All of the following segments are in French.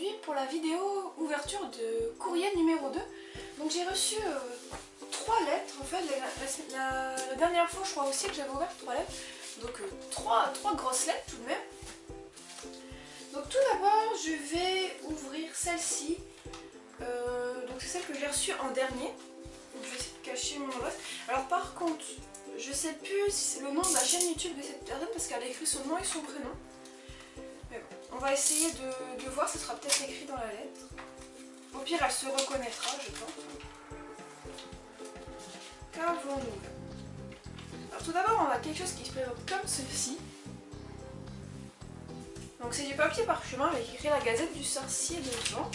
aujourd'hui pour la vidéo ouverture de courrier numéro 2. Donc j'ai reçu 3 lettres en fait, la dernière fois je crois aussi que j'avais ouvert 3 lettres. Donc 3 grosses lettres tout de même. Donc tout d'abord je vais ouvrir celle-ci. Donc c'est celle que j'ai reçue en dernier. Donc je vais essayer de cacher mon adresse. Alors par contre, je sais plus le nom de la chaîne YouTube de cette personne parce qu'elle a écrit son nom et son prénom. Mais bon, on va essayer de voir, ce sera peut-être écrit dans la lettre. Au pire, elle se reconnaîtra, je pense. Qu'avons-nous? Alors tout d'abord, on a quelque chose qui se présente comme ceci. Donc c'est du papier parchemin avec écrit la Gazette du Sorcier devant.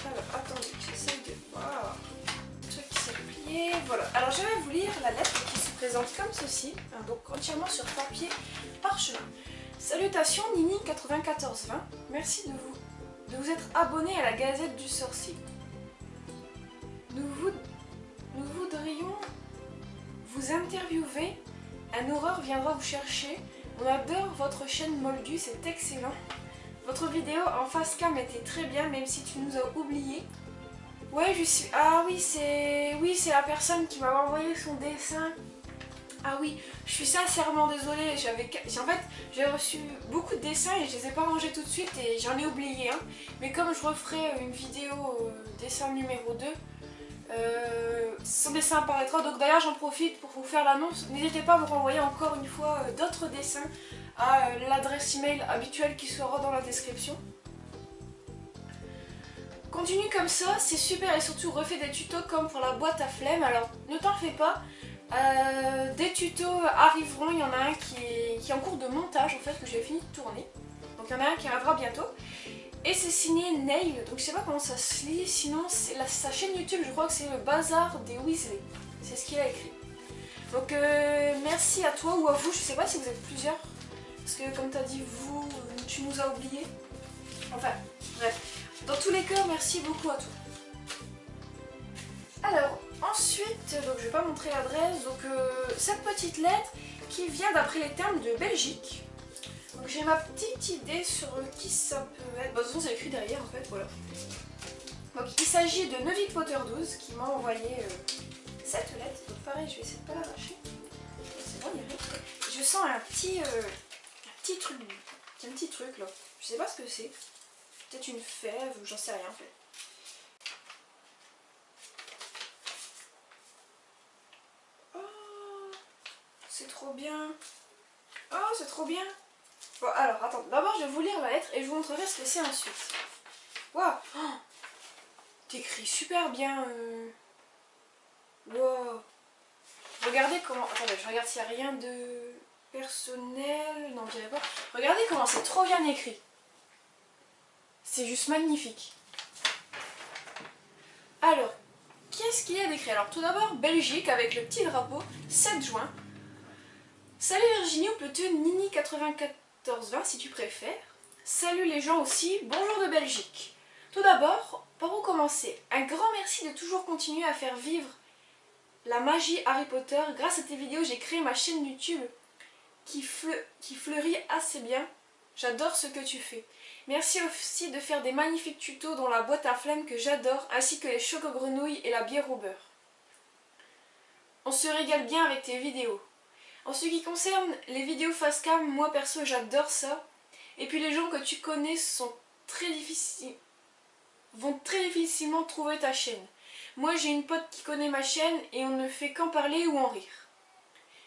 Alors attendez, j'essaye de voir. Le truc qui s'est plié. Voilà. Alors je vais vous lire la lettre qui se présente comme ceci. Donc entièrement sur papier parchemin. Salutations Nini9420. Merci de vous être abonné à la Gazette du Sorcier. Nous voudrions vous interviewer. Un horreur viendra vous chercher. On adore votre chaîne Moldu, c'est excellent. Votre vidéo en face cam était très bien, même si tu nous as oubliés. Ouais, je suis... Ah oui, c'est la personne qui m'a envoyé son dessin. Ah oui, je suis sincèrement désolée. En fait, j'ai reçu beaucoup de dessins et je les ai pas rangés tout de suite et j'en ai oublié un. Mais comme je referai une vidéo dessin numéro 2, son dessin apparaîtra. Donc d'ailleurs, j'en profite pour vous faire l'annonce. N'hésitez pas à me renvoyer encore une fois d'autres dessins à l'adresse email habituelle qui sera dans la description. Continue comme ça, c'est super et surtout refais des tutos comme pour la boîte à flemme. Alors ne t'en fais pas, des tutos arriveront, il y en a un qui est en cours de montage en fait, que j'ai fini de tourner. Donc il y en a un qui arrivera bientôt. Et c'est signé Nail, donc je sais pas comment ça se lit, sinon c'est sa chaîne YouTube, je crois que c'est le bazar des Weasley. C'est ce qu'il a écrit. Donc merci à toi ou à vous, je sais pas si vous êtes plusieurs. Parce que comme tu as dit vous, tu nous as oubliés. Enfin, bref. Dans tous les cas, merci beaucoup à toi. Alors, ensuite, donc je vais pas montrer l'adresse, donc cette petite lettre qui vient d'après les termes de Belgique. Donc j'ai ma petite idée sur qui ça peut être. Bah, de toute façon, c'est écrit derrière en fait, voilà. Donc il s'agit de Neuvik Potter 12 qui m'a envoyé cette lettre. Donc pareil, je vais essayer de pas l'arracher. C'est bon, il y a rien. Je sens un petit truc là. Je sais pas ce que c'est. Peut-être une fève ou j'en sais rien en fait. Oh, c'est trop bien. Oh, c'est trop bien. Bon, alors attends, d'abord je vais vous lire la lettre et je vous montrerai ce que c'est ensuite. Waouh, oh, t'écris super bien. Wow. Regardez comment. Attendez, je regarde s'il n'y a rien de personnel. Non, je dirais pas. Regardez comment c'est trop bien écrit. C'est juste magnifique. Alors, qu'est-ce qu'il y a d'écrit? Alors, tout d'abord, Belgique avec le petit drapeau, 7 juin. Salut Virginie, ou plutôt Nini9420 si tu préfères. Salut les gens aussi, bonjour de Belgique. Tout d'abord, par où commencer? Un grand merci de toujours continuer à faire vivre la magie Harry Potter. Grâce à tes vidéos, j'ai créé ma chaîne YouTube qui fleurit assez bien. J'adore ce que tu fais. Merci aussi de faire des magnifiques tutos dans la boîte à flemme que j'adore, ainsi que les choco-grenouilles et la bière au beurre. On se régale bien avec tes vidéos. En ce qui concerne les vidéos face cam, moi perso j'adore ça. Et puis les gens que tu connais vont très difficilement trouver ta chaîne. Moi j'ai une pote qui connaît ma chaîne et on ne fait qu'en parler ou en rire.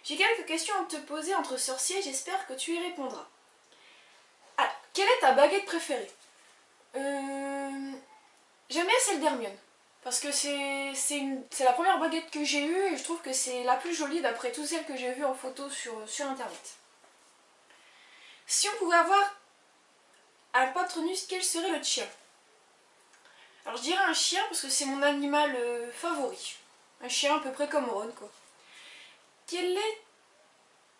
J'ai quelques questions à te poser entre sorciers, j'espère que tu y répondras. Ah, quelle est ta baguette préférée? J'aime bien celle d'Hermione. Parce que c'est la première baguette que j'ai eue et je trouve que c'est la plus jolie d'après toutes celles que j'ai vues en photo sur internet. Si on pouvait avoir un patronus, quel serait le tien? Alors je dirais un chien parce que c'est mon animal favori. Un chien à peu près comme Ron quoi. Quel est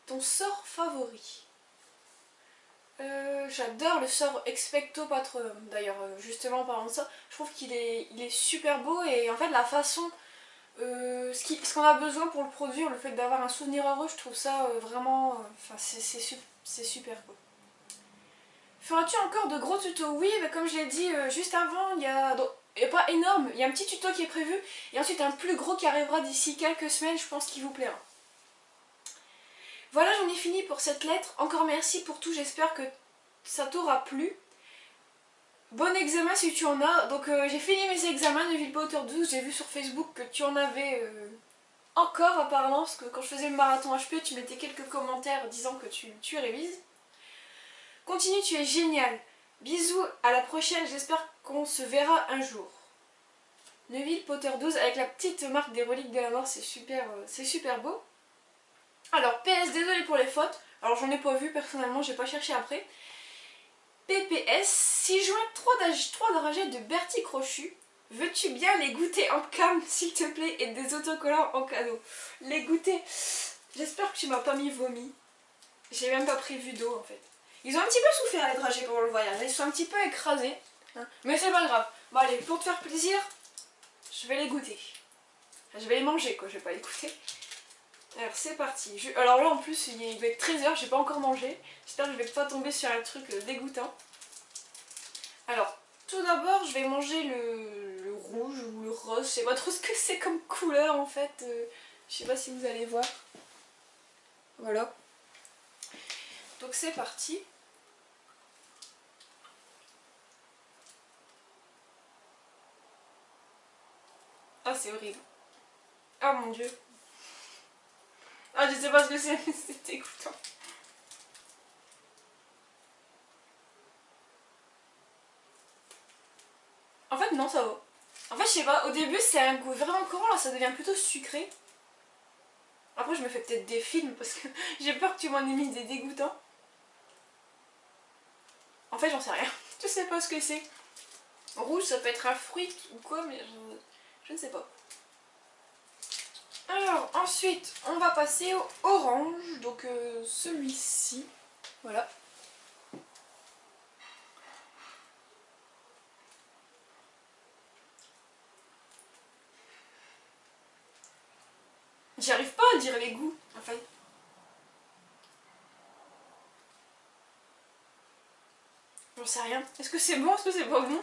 ton sort favori? J'adore le sort Expecto Patronum. D'ailleurs, justement en parlant de ça, je trouve qu'il est super beau et en fait la façon, ce qu'on a besoin pour le produire, le fait d'avoir un souvenir heureux, je trouve ça vraiment, enfin c'est super quoi. Feras-tu encore de gros tutos? Oui, bah comme je l'ai dit juste avant, il y a pas énorme, il y a un petit tuto qui est prévu et ensuite un plus gros qui arrivera d'ici quelques semaines, je pense qu'il vous plaira. Voilà, j'en ai fini pour cette lettre. Encore merci pour tout, j'espère que ça t'aura plu. Bon examen si tu en as. Donc j'ai fini mes examens de Neville Potter 12, j'ai vu sur Facebook que tu en avais encore apparemment, parce que quand je faisais le marathon HP, tu mettais quelques commentaires disant que tu révises. Continue, tu es génial. Bisous, à la prochaine, j'espère qu'on se verra un jour. Neville Potter 12 avec la petite marque des reliques de la mort, c'est super beau. Alors PS, désolé pour les fautes, alors j'en ai pas vu personnellement, j'ai pas cherché après. PPS, 6 juin, 3 dragées de Bertie Crochu. Veux-tu bien les goûter en cam s'il te plaît et des autocollants en cadeau? Les goûter, j'espère que tu m'as pas mis vomi. J'ai même pas prévu d'eau en fait. Ils ont un petit peu souffert les dragées pendant le voyage, ils sont un petit peu écrasés. Hein. Mais c'est pas grave. Bon allez, pour te faire plaisir, je vais les goûter. Enfin, je vais les manger quoi, je vais pas les goûter. Alors c'est parti. Alors là en plus il va être 13 h, j'ai pas encore mangé. J'espère que je vais pas tomber sur un truc dégoûtant. Alors tout d'abord je vais manger le rouge ou le rose, je sais pas trop ce que c'est comme couleur en fait. Je sais pas si vous allez voir. Voilà. Donc c'est parti. Ah c'est horrible. Ah mon dieu. Ah je sais pas ce que c'est, mais c'est dégoûtant. En fait non ça va. En fait je sais pas, au début c'est un goût vraiment courant, là ça devient plutôt sucré. Après je me fais peut-être des films parce que j'ai peur que tu m'en aies mis des dégoûtants. En fait j'en sais rien, je sais pas ce que c'est. Rouge ça peut être un fruit ou quoi mais je ne sais pas. Alors ensuite on va passer au orange, donc celui-ci, voilà. J'arrive pas à dire les goûts en fait. J'en sais rien. Est-ce que c'est bon, est-ce que c'est pas bon?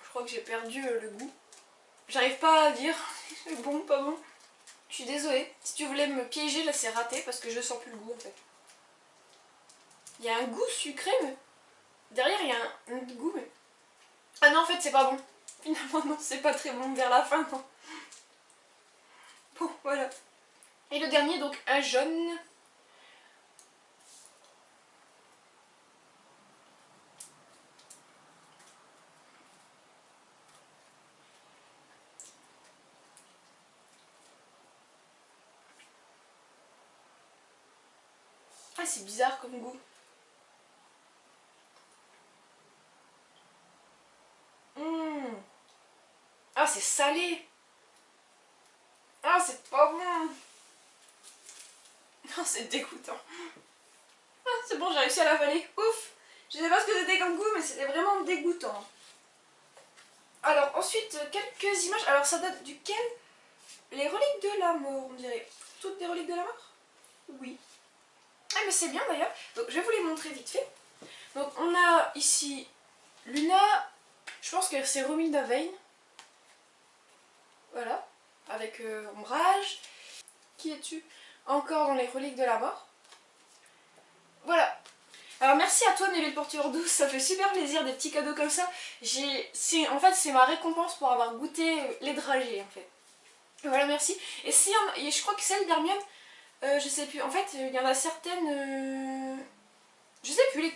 Je crois que j'ai perdu le goût. J'arrive pas à dire c'est bon, pas bon. Je suis désolée. Si tu voulais me piéger là c'est raté parce que je sens plus le goût en fait. Il y a un goût sucré mais derrière il y a un goût mais... Ah non en fait c'est pas bon. Finalement non c'est pas très bon vers la fin non. Bon voilà. Et le dernier donc un jaune. Ah c'est bizarre comme goût. Ah c'est salé. Ah c'est pas bon. Non c'est dégoûtant. Ah c'est bon j'ai réussi à l'avaler. Ouf. Je sais pas ce que c'était comme goût mais c'était vraiment dégoûtant. Alors ensuite quelques images. Alors ça date duquel? Les reliques de la mort on dirait. Toutes des reliques de la mort? Oui. Ah mais c'est bien d'ailleurs. Donc je vais vous les montrer vite fait. Donc on a ici Luna. Je pense que c'est Romilda Vane. Voilà. Avec Ombrage. Qui es-tu? Encore dans les reliques de la mort. Voilà. Alors merci à toi Neville Potter 12, ça fait super plaisir des petits cadeaux comme ça. En fait c'est ma récompense pour avoir goûté les dragées en fait. Voilà merci. Et si je crois que celle d'Hermione, je sais plus, en fait il y en a certaines... je sais plus,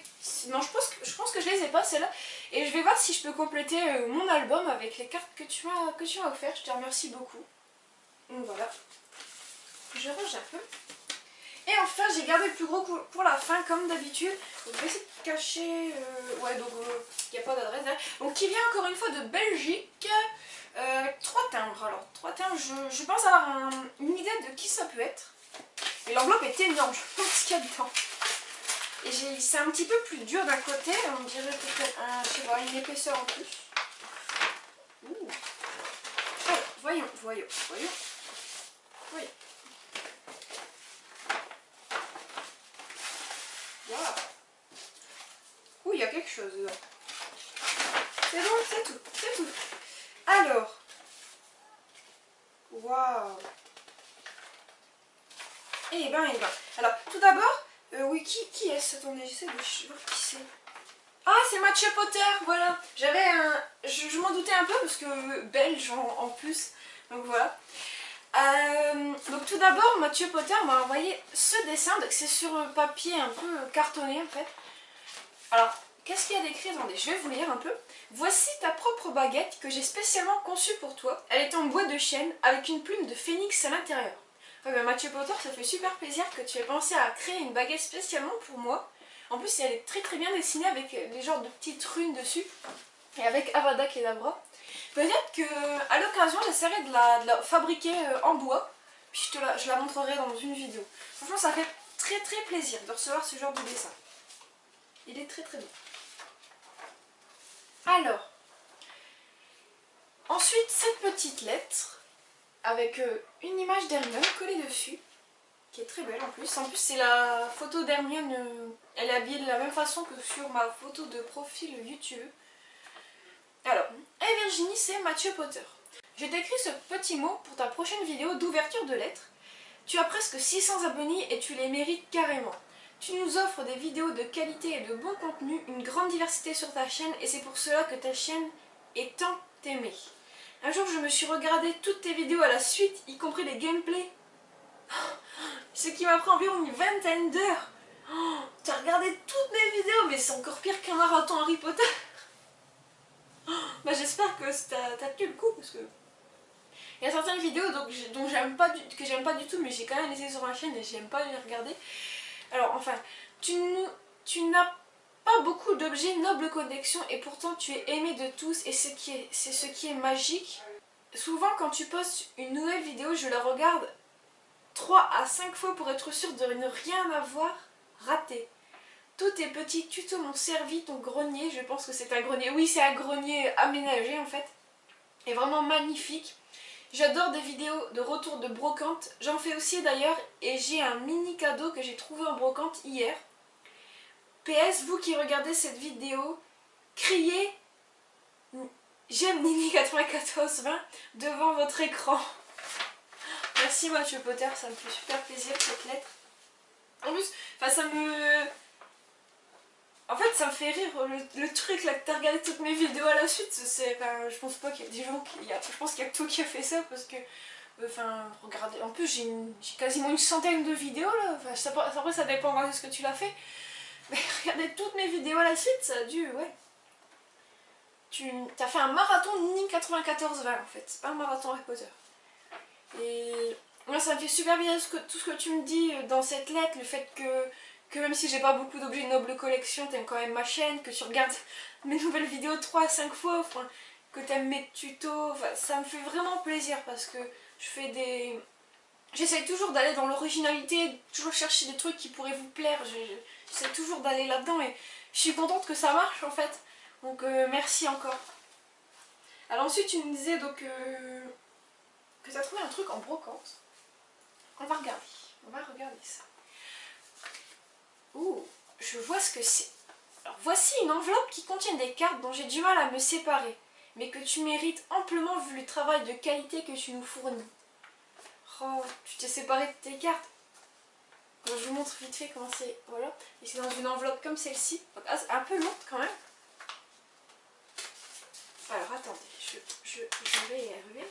non je pense que je les ai pas celles-là. Et je vais voir si je peux compléter mon album avec les cartes que tu m'as offert. Je te remercie beaucoup. Donc voilà. Je range un peu. Et enfin j'ai gardé le plus gros pour la fin comme d'habitude. Je vais essayer de cacher... ouais donc il n'y a pas d'adresse derrière. Donc qui vient encore une fois de Belgique. Avec 3 timbres. Alors 3 timbres, je pense avoir une idée de qui ça peut être. Et l'enveloppe est énorme, je pense ce qu'il y a dedans. Et c'est un petit peu plus dur d'un côté, on dirait peut-être je sais pas, une épaisseur en plus. Ouh. Alors, voyons. Waouh. Ouh, il y a quelque chose dedans. C'est bon, c'est tout, c'est tout. Alors. Waouh. Eh ben, eh ben. Alors, tout d'abord, oui, qui est-ce? Attendez, j'essaie de voir qui c'est. Ah, c'est Mathieu Potter, voilà. J'avais un... Je m'en doutais un peu parce que belge en plus. Donc voilà. Donc tout d'abord, Mathieu Potter m'a envoyé ce dessin. Donc c'est sur papier un peu cartonné en fait. Alors, qu'est-ce qu'il y a d'écrit? Attendez, je vais vous lire un peu. Voici ta propre baguette que j'ai spécialement conçue pour toi. Elle est en bois de chêne avec une plume de phénix à l'intérieur. Ouais, bah Mathieu Potter, ça fait super plaisir que tu aies pensé à créer une baguette spécialement pour moi. En plus, elle est très très bien dessinée avec des genres de petites runes dessus. Et avec Avada Kedavra. Peut-être qu'à l'occasion, j'essaierai de la fabriquer en bois. Puis je la montrerai dans une vidéo. Franchement, ça fait très très plaisir de recevoir ce genre de dessin. Il est très très beau. Alors, ensuite, cette petite lettre avec une image d'Hermione collée dessus. Qui est très belle en plus. En plus, c'est la photo d'Hermione. Elle est habillée de la même façon que sur ma photo de profil YouTube. Alors, hey Virginie, c'est Mathieu Potter. J'ai écrit ce petit mot pour ta prochaine vidéo d'ouverture de lettres. Tu as presque 600 abonnés et tu les mérites carrément. Tu nous offres des vidéos de qualité et de bon contenu, une grande diversité sur ta chaîne et c'est pour cela que ta chaîne est tant aimée. Un jour, je me suis regardé toutes tes vidéos à la suite, y compris les gameplays. Ce qui m'a pris environ une vingtaine d'heures. Tu as regardé toutes mes vidéos, mais c'est encore pire qu'un marathon Harry Potter. Bah j'espère que t'as tenu le coup parce que il y a certaines vidéos que j'aime pas du tout, mais j'ai quand même laissé sur ma chaîne et j'aime pas les regarder. Alors enfin, tu n'as pas beaucoup d'objets noble collection et pourtant tu es aimé de tous et c'est ce qui est magique. Souvent quand tu postes une nouvelle vidéo, je la regarde 3 à 5 fois pour être sûre de ne rien avoir raté. Tous tes petits tutos m'ont servi, ton grenier, je pense que c'est un grenier, oui c'est un grenier aménagé en fait, est vraiment magnifique. J'adore des vidéos de retour de brocante, j'en fais aussi d'ailleurs et j'ai un mini cadeau que j'ai trouvé en brocante hier. PS, vous qui regardez cette vidéo, criez j'aime Nini9420 devant votre écran. Merci Mathieu Potter, ça me fait super plaisir cette lettre. En plus, ça me... En fait, ça me fait rire le truc là que t'as regardé toutes mes vidéos à la suite. Je pense pas qu'il y a des gens qui. Je pense qu'il y a que toi qui a fait ça parce que. Regardez. En plus, j'ai quasiment une centaine de vidéos là. Après, ça dépend de ce que tu l'as fait. Mais regarder toutes mes vidéos à la suite, ça a dû. Ouais. T'as fait un marathon Nini 94-20 en fait. C'est pas un marathon Harry Potter. Et. Moi, ça me fait super bien tout ce que tu me dis dans cette lettre. Le fait que même si j'ai pas beaucoup d'objets de noble collection, t'aimes quand même ma chaîne, que tu regardes mes nouvelles vidéos 3 à 5 fois, que t'aimes mes tutos, ça me fait vraiment plaisir parce que je fais des... J'essaie toujours d'aller dans l'originalité, toujours chercher des trucs qui pourraient vous plaire, j'essaie toujours d'aller là-dedans et je suis contente que ça marche en fait, donc merci encore. Alors ensuite tu me disais donc que t'as trouvé un truc en brocante, on va regarder ça. Ouh, je vois ce que c'est. Alors voici une enveloppe qui contient des cartes dont j'ai du mal à me séparer, mais que tu mérites amplement vu le travail de qualité que tu nous fournis. Oh, tu t'es séparé de tes cartes. Bon, je vous montre vite fait comment c'est. Voilà, et c'est dans une enveloppe comme celle-ci. C'est un peu lourde quand même. Alors attendez, je vais y arriver.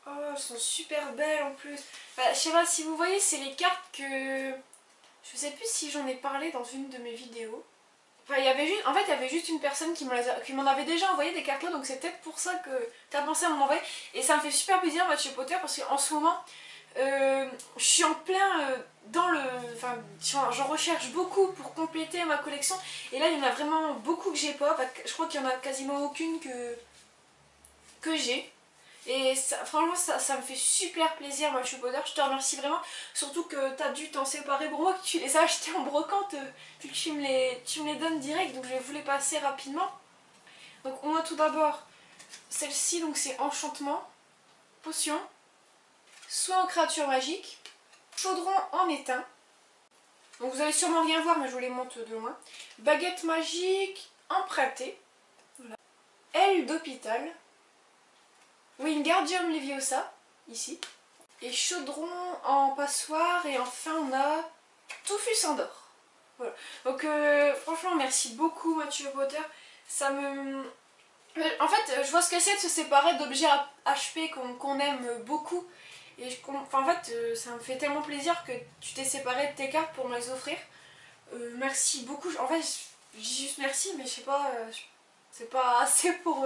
Oh, elles sont super belles en plus. Je sais pas si vous voyez, c'est les cartes que... Je sais plus si j'en ai parlé dans une de mes vidéos. En fait, il y avait juste une personne qui m'en avait déjà envoyé des cartes là, donc c'est peut-être pour ça que tu as pensé à m'en envoyer. Et ça me fait super plaisir, Mathieu Potter, parce qu'en ce moment, je suis en plein dans le... j'en recherche beaucoup pour compléter ma collection. Et là, il y en a vraiment beaucoup que j'ai pas. Je crois qu'il y en a quasiment aucune que j'ai. Et franchement ça me fait super plaisir Mathieu Potter, je te remercie vraiment, surtout que tu as dû t'en séparer pour moi, que tu les as achetés en brocante, vu que tu me les donnes direct, donc je vais vous les passer rapidement. Donc on a tout d'abord Celle-ci, donc c'est enchantement, potion, soin aux créatures magiques, chaudron en étain. Donc vous allez sûrement rien voir, mais je vous les montre de loin. Baguette magique empruntée. Voilà. Aile d'hôpital. Wingardium Leviosa, ici. Et chaudron en passoire. Et enfin on a Toufus en or. Voilà. Donc franchement merci beaucoup Mathieu Potter. Ça me... En fait je vois ce que c'est de se séparer d'objets HP qu'on aime beaucoup. Et en fait ça me fait tellement plaisir que tu t'es séparé de tes cartes pour me les offrir. Merci beaucoup. En fait je dis juste merci mais je sais pas, c'est pas assez pour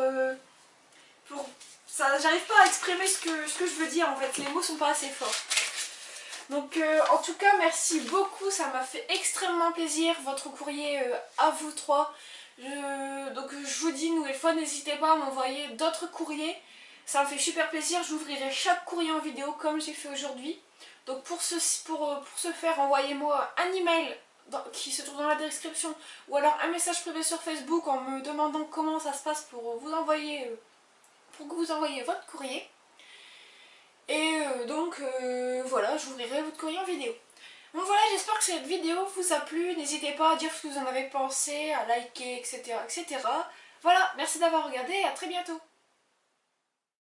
ça, j'arrive pas à exprimer ce que je veux dire en fait, les mots sont pas assez forts. Donc en tout cas merci beaucoup, ça m'a fait extrêmement plaisir votre courrier à vous trois. Donc je vous dis une nouvelle fois, n'hésitez pas à m'envoyer d'autres courriers, ça me fait super plaisir, j'ouvrirai chaque courrier en vidéo comme j'ai fait aujourd'hui. Donc pour ce faire, envoyez-moi un email qui se trouve dans la description ou alors un message privé sur Facebook en me demandant comment ça se passe pour vous envoyer, pour que vous envoyiez votre courrier. Et donc voilà, j'ouvrirai votre courrier en vidéo. Donc voilà, j'espère que cette vidéo vous a plu. N'hésitez pas à dire ce que vous en avez pensé, à liker, etc. etc. Voilà, merci d'avoir regardé et à très bientôt.